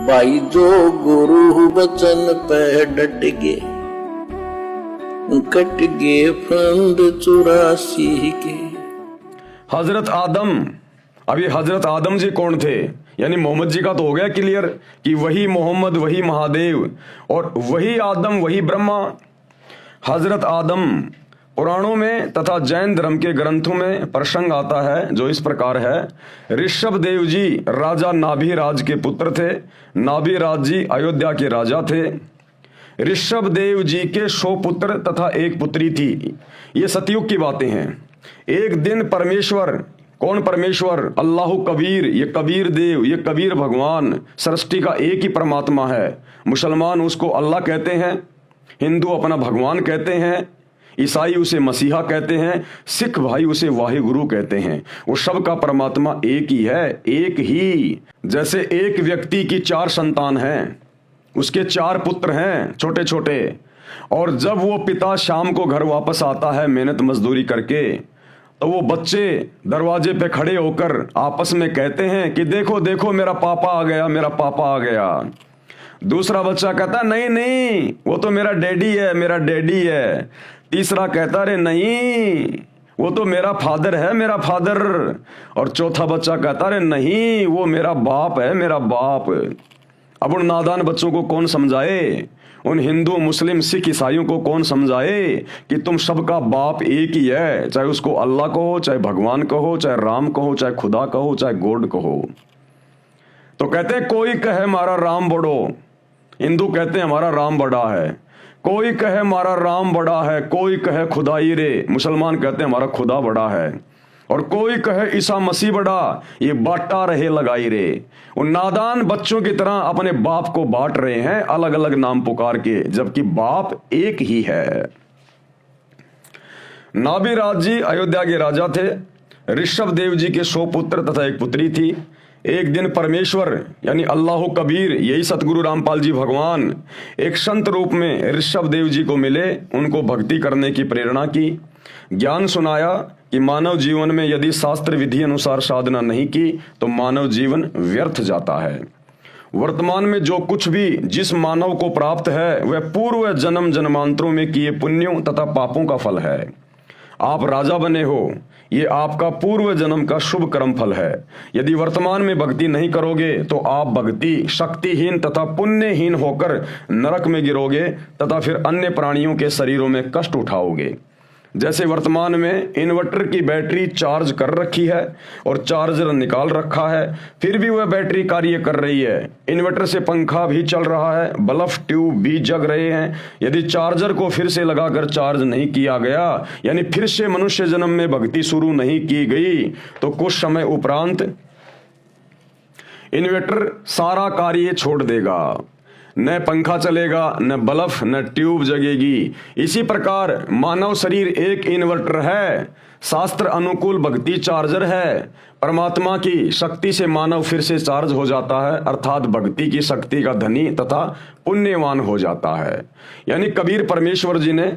भाई जो गुरु बचन पे डट गए, कट गए फंद 84 के। हजरत आदम, अब ये हजरत आदम जी कौन थे? यानी मोहम्मद जी का तो हो गया क्लियर कि वही मोहम्मद, वही महादेव और वही आदम, वही ब्रह्मा। हजरत आदम पुराणों में तथा जैन धर्म के ग्रंथों में प्रसंग आता है जो इस प्रकार है। ऋषभ देव जी राजा नाभिराज के पुत्र थे। नाभिराज जी अयोध्या के राजा थे। ऋषभ देव जी के 100 पुत्र तथा एक पुत्री थी। ये सतयुग की बातें हैं। एक दिन परमेश्वर, कौन परमेश्वर? अल्लाह कबीर, ये कबीर देव, ये कबीर भगवान सृष्टि का एक ही परमात्मा है। मुसलमान उसको अल्लाह कहते हैं, हिंदू अपना भगवान कहते हैं, ईसाई उसे मसीहा कहते हैं, सिख भाई उसे वाहिगुरु कहते हैं। वो सब का परमात्मा एक ही है, एक ही। जैसे एक व्यक्ति की 4 संतान हैं, उसके 4 पुत्र हैं छोटे छोटे, और जब वो पिता शाम को घर वापस आता है मेहनत मजदूरी करके, तो वो बच्चे दरवाजे पे खड़े होकर आपस में कहते हैं कि देखो देखो मेरा पापा आ गया, मेरा पापा आ गया। दूसरा बच्चा कहता नहीं नहीं वो तो मेरा डैडी है, मेरा डैडी है। तीसरा कहता अरे नहीं वो तो मेरा फादर है, मेरा फादर। और चौथा बच्चा कहता अरे नहीं वो मेरा बाप है, मेरा बाप। अब उन नादान बच्चों को कौन समझाए? उन हिंदू मुस्लिम सिख ईसाइयों को कौन समझाए कि तुम सबका बाप एक ही है, चाहे उसको अल्लाह कहो, चाहे भगवान कहो, चाहे राम कहो, चाहे खुदा कहो, चाहे गॉड कहो। तो कहते हैं कोई कहे हमारा राम बड़ो, हिंदू कहते हैं हमारा राम बड़ा है। कोई कहे हमारा राम बड़ा है, कोई कहे खुदाई रे, मुसलमान कहते हैं हमारा खुदा बड़ा है। और कोई कहे ईसा मसीह बड़ा, ये बांटा रहे लगाई रे। उन नादान बच्चों की तरह अपने बाप को बांट रहे हैं अलग अलग नाम पुकार के, जबकि बाप एक ही है। नाभिराज जी अयोध्या के राजा थे। ऋषभ देव जी के 100 पुत्र तथा एक पुत्री थी। एक दिन परमेश्वर यानी अल्लाह कबीर, यही सतगुरु रामपाल जी भगवान, एक संत रूप में ऋषभ देव जी को मिले, उनको भक्ति करने की प्रेरणा की, ज्ञान सुनाया कि मानव जीवन में यदि शास्त्र विधि अनुसार साधना नहीं की तो मानव जीवन व्यर्थ जाता है। वर्तमान में जो कुछ भी जिस मानव को प्राप्त है वह पूर्व जन्म जन्मांतरों में किए पुण्यों तथा पापों का फल है। आप राजा बने हो, ये आपका पूर्व जन्म का शुभ कर्म फल है। यदि वर्तमान में भक्ति नहीं करोगे तो आप भक्ति शक्तिहीन तथा पुण्यहीन होकर नरक में गिरोगे तथा फिर अन्य प्राणियों के शरीरों में कष्ट उठाओगे। जैसे वर्तमान में इन्वर्टर की बैटरी चार्ज कर रखी है और चार्जर निकाल रखा है, फिर भी वह बैटरी कार्य कर रही है। इन्वर्टर से पंखा भी चल रहा है, बल्ब ट्यूब भी जग रहे हैं। यदि चार्जर को फिर से लगाकर चार्ज नहीं किया गया, यानी फिर से मनुष्य जन्म में भक्ति शुरू नहीं की गई, तो कुछ समय उपरांत इन्वर्टर सारा कार्य छोड़ देगा। न पंखा चलेगा, न बल्ब, न ट्यूब जगेगी। इसी प्रकार मानव शरीर एक इन्वर्टर है, शास्त्र अनुकूल भक्ति चार्जर है। परमात्मा की शक्ति से मानव फिर से चार्ज हो जाता है, अर्थात भक्ति की शक्ति का धनी तथा पुण्यवान हो जाता है। यानी कबीर परमेश्वर जी ने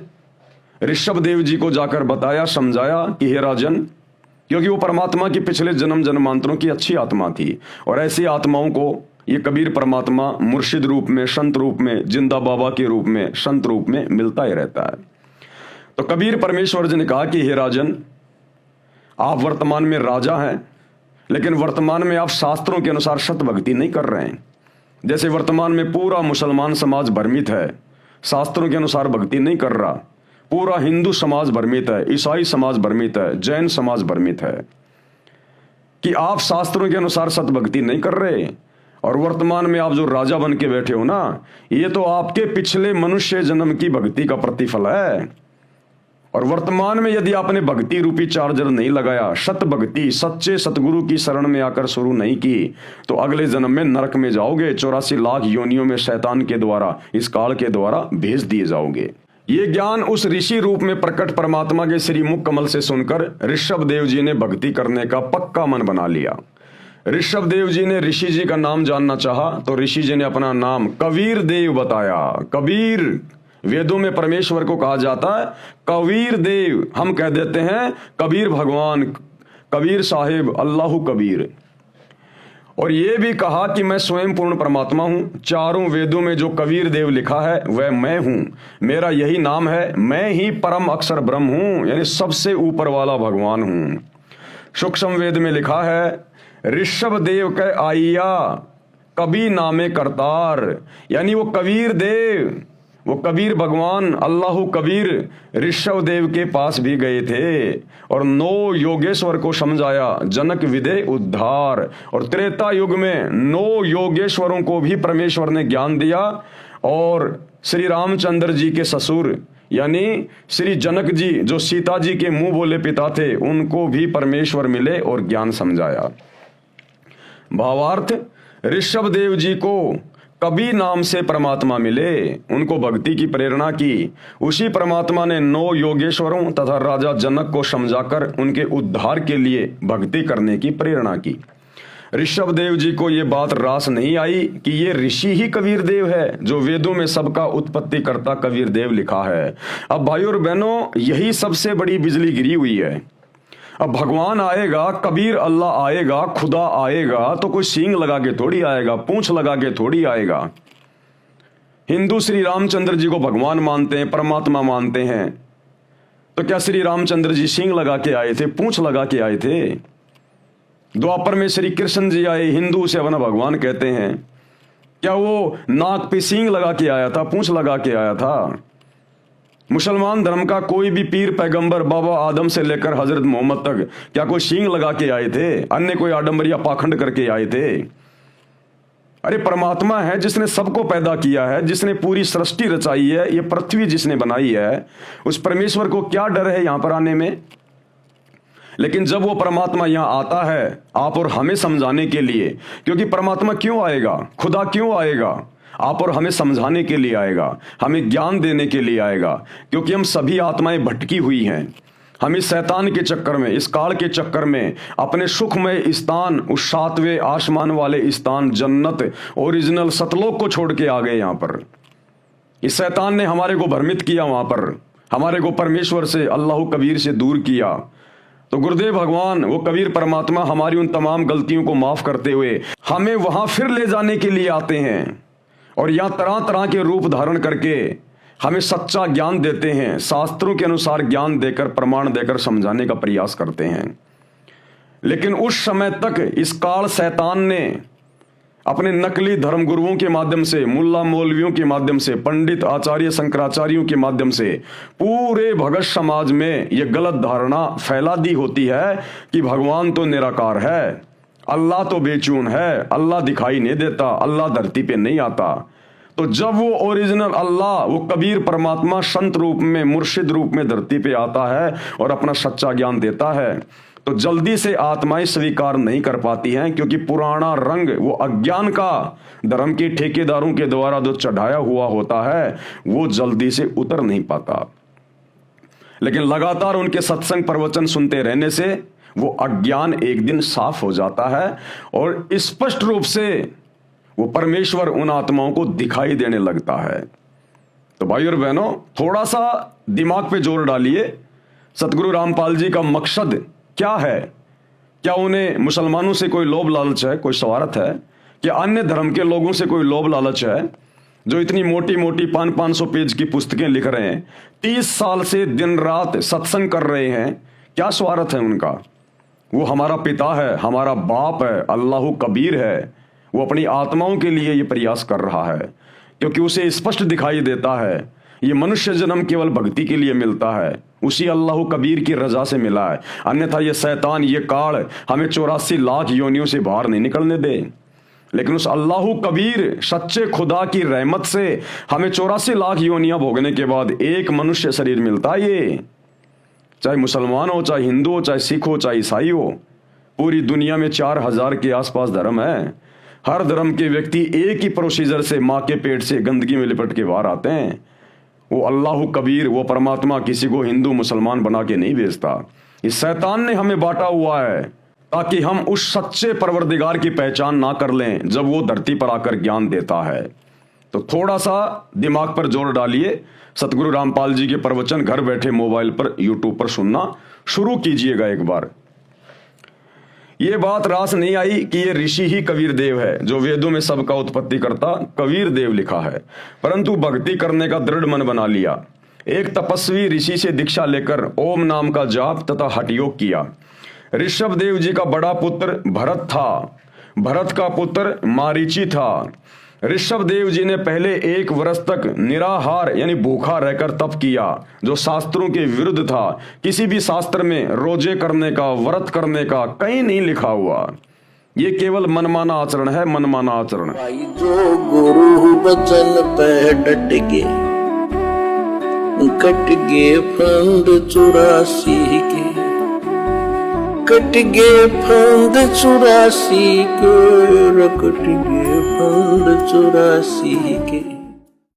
ऋषभ देव जी को जाकर बताया, समझाया कि हे राजन, क्योंकि वो परमात्मा की पिछले जन्म जन्मांतरों की अच्छी आत्मा थी, और ऐसी आत्माओं को ये कबीर परमात्मा मुर्शिद रूप में, संत रूप में, जिंदा बाबा के रूप में, संत रूप में मिलता ही रहता है। तो कबीर परमेश्वर जी ने कहा कि हे राजन, आप वर्तमान में राजा हैं, लेकिन वर्तमान में आप शास्त्रों के अनुसार सत भक्ति नहीं कर रहे हैं। जैसे वर्तमान में पूरा मुसलमान समाज भ्रमित है, शास्त्रों के अनुसार भक्ति नहीं कर रहा। पूरा हिंदू समाज भ्रमित है, ईसाई समाज भ्रमित है, जैन समाज भ्रमित है कि आप शास्त्रों के अनुसार सत भक्ति नहीं कर रहे। और वर्तमान में आप जो राजा बन के बैठे हो ना, ये तो आपके पिछले मनुष्य जन्म की भक्ति का प्रतिफल है। और वर्तमान में यदि आपने भक्ति रूपी चार्जर नहीं लगाया, सत भक्ति सच्चे सतगुरु की शरण में आकर शुरू नहीं की, तो अगले जन्म में नरक में जाओगे। 84 लाख योनियों में शैतान के द्वारा, इस काल के द्वारा भेज दिए जाओगे। ये ज्ञान उस ऋषि रूप में प्रकट परमात्मा के श्री मुख कमल से सुनकर ऋषभ देव जी ने भक्ति करने का पक्का मन बना लिया। ऋषभ देव जी ने ऋषि जी का नाम जानना चाहा तो ऋषि जी ने अपना नाम कबीर देव बताया। कबीर, वेदों में परमेश्वर को कहा जाता है कबीर देव, हम कह देते हैं कबीर भगवान, कबीर साहिब, अल्लाह कबीर। और ये भी कहा कि मैं स्वयं पूर्ण परमात्मा हूं। चारों वेदों में जो कबीर देव लिखा है वह मैं हूं, मेरा यही नाम है, मैं ही परम अक्षर ब्रह्म हूं, यानी सबसे ऊपर वाला भगवान हूं। सूक्ष्म वेद में लिखा है ऋषभ देव के आइया कबी नामे करतार, यानी वो कबीर देव, वो कबीर भगवान अल्लाह कबीर ऋषभ देव के पास भी गए थे और 9 योगेश्वर को समझाया, जनक विदे उद्धार। और त्रेता युग में 9 योगेश्वरों को भी परमेश्वर ने ज्ञान दिया और श्री रामचंद्र जी के ससुर यानी श्री जनक जी जो सीता जी के मुंह बोले पिता थे, उनको भी परमेश्वर मिले और ज्ञान समझाया। भावार्थ, ऋषभ देव जी को कबीर नाम से परमात्मा मिले, उनको भक्ति की प्रेरणा की। उसी परमात्मा ने 9 योगेश्वरों तथा राजा जनक को समझाकर उनके उद्धार के लिए भक्ति करने की प्रेरणा की। ऋषभ देव जी को ये बात रास नहीं आई कि ये ऋषि ही कबीर देव है, जो वेदों में सबका उत्पत्ति करता कबीर देव लिखा है। अब भाइयों और बहनों, यही सबसे बड़ी बिजली गिरी हुई है। अब भगवान आएगा, कबीर अल्लाह आएगा, खुदा आएगा तो कोई सींग लगा के थोड़ी आएगा, पूंछ लगा के थोड़ी आएगा। हिंदू श्री रामचंद्र जी को भगवान मानते हैं, परमात्मा मानते हैं, तो क्या श्री रामचंद्र जी सींग लगा के आए थे, पूंछ लगा के आए थे? द्वापर में श्री कृष्ण जी आए, हिंदू से अपना भगवान कहते हैं, क्या वो नाक पे सींग लगा के आया था, पूंछ लगा के आया था? मुसलमान धर्म का कोई भी पीर पैगंबर बाबा आदम से लेकर हजरत मोहम्मद तक क्या कोई सींग लगा के आए थे? अन्य कोई आडंबर या पाखंड करके आए थे? अरे परमात्मा है जिसने सबको पैदा किया है, जिसने पूरी सृष्टि रचाई है, ये पृथ्वी जिसने बनाई है, उस परमेश्वर को क्या डर है यहां पर आने में? लेकिन जब वो परमात्मा यहां आता है आप और हमें समझाने के लिए, क्योंकि परमात्मा क्यों आएगा, खुदा क्यों आएगा? आप और हमें समझाने के लिए आएगा, हमें ज्ञान देने के लिए आएगा, क्योंकि हम सभी आत्माएं भटकी हुई हैं। हम इस शैतान के चक्कर में, इस काल के चक्कर में अपने सुखमय स्थान, उस 7वें आसमान वाले स्थान जन्नत ओरिजिनल सतलोक को छोड़ के आ गए। यहां पर इस शैतान ने हमारे को भ्रमित किया, वहां पर हमारे को परमेश्वर से, अल्लाह कबीर से दूर किया। तो गुरुदेव भगवान, वो कबीर परमात्मा हमारी उन तमाम गलतियों को माफ करते हुए हमें वहां फिर ले जाने के लिए आते हैं और यहां तरह तरह के रूप धारण करके हमें सच्चा ज्ञान देते हैं, शास्त्रों के अनुसार ज्ञान देकर, प्रमाण देकर समझाने का प्रयास करते हैं। लेकिन उस समय तक इस काल शैतान ने अपने नकली धर्मगुरुओं के माध्यम से, मुल्ला मौलवियों के माध्यम से, पंडित आचार्य शंकराचार्यों के माध्यम से पूरे भगत समाज में यह गलत धारणा फैला दी होती है कि भगवान तो निराकार है, अल्लाह तो बेचून है, अल्लाह दिखाई नहीं देता, अल्लाह धरती पे नहीं आता। तो जब वो ओरिजिनल अल्लाह, वो कबीर परमात्मा संत रूप में, मुर्शिद रूप में धरती पे आता है और अपना सच्चा ज्ञान देता है, तो जल्दी से आत्माएं स्वीकार नहीं कर पाती हैं, क्योंकि पुराना रंग, वो अज्ञान का, धर्म के ठेकेदारों के द्वारा जो चढ़ाया हुआ होता है, वो जल्दी से उतर नहीं पाता। लेकिन लगातार उनके सत्संग प्रवचन सुनते रहने से वो अज्ञान एक दिन साफ हो जाता है और स्पष्ट रूप से वो परमेश्वर उन आत्माओं को दिखाई देने लगता है। तो भाई और बहनों, थोड़ा सा दिमाग पे जोर डालिए, सतगुरु रामपाल जी का मकसद क्या है? क्या उन्हें मुसलमानों से कोई लोभ लालच है, कोई स्वार्थ है? क्या अन्य धर्म के लोगों से कोई लोभ लालच है, जो इतनी मोटी मोटी 500-500 पेज की पुस्तकें लिख रहे हैं, 30 साल से दिन रात सत्संग कर रहे हैं? क्या स्वार्थ है उनका? वो हमारा पिता है, हमारा बाप है, अल्लाह कबीर है। वो अपनी आत्माओं के लिए ये प्रयास कर रहा है, क्योंकि उसे स्पष्ट दिखाई देता है ये मनुष्य जन्म केवल भक्ति के लिए मिलता है, उसी अल्लाह कबीर की रजा से मिला है। अन्यथा ये शैतान, ये काल हमें 84 लाख योनियों से बाहर नहीं निकलने दे। लेकिन उस अल्लाह कबीर सच्चे खुदा की रहमत से हमें 84 लाख योनियां भोगने के बाद एक मनुष्य शरीर मिलता है। ये चाहे मुसलमान हो, चाहे हिंदू हो, चाहे सिख हो, चाहे ईसाई हो, पूरी दुनिया में 4000 के आसपास धर्म है। हर धर्म के व्यक्ति एक ही प्रोसीजर से, माँ के पेट से गंदगी में लिपट के बाहर आते हैं। वो अल्लाह कबीर, वो परमात्मा किसी को हिंदू मुसलमान बना के नहीं भेजता। इस शैतान ने हमें बांटा हुआ है ताकि हम उस सच्चे परवरदिगार की पहचान ना कर लें जब वो धरती पर आकर ज्ञान देता है। तो थोड़ा सा दिमाग पर जोर डालिए, सतगुरु रामपाल जी के प्रवचन घर बैठे मोबाइल पर, यूट्यूब पर सुनना शुरू कीजिएगा एक बार। ये बात रास नहीं आई कि ये ऋषि ही कबीर देव है, जो वेदों में सबका उत्पत्ति करता कबीर देव लिखा है, परंतु भक्ति करने का दृढ़ मन बना लिया। एक तपस्वी ऋषि से दीक्षा लेकर ओम नाम का जाप तथा हठ योग किया। ऋषभ देव जी का बड़ा पुत्र भरत था, भरत का पुत्र मारीची था। ऋषभ देव जी ने पहले 1 वर्ष तक निराहार यानी भूखा रहकर तप किया, जो शास्त्रों के विरुद्ध था। किसी भी शास्त्र में रोजे करने का, व्रत करने का कहीं नहीं लिखा हुआ। ये केवल मनमाना आचरण है, मनमाना आचरण। भाई जो गुरु बचन पे डट गे, कट गे फंद 84 के, कट गे फंद 84 के, कट गे फंद 84 के।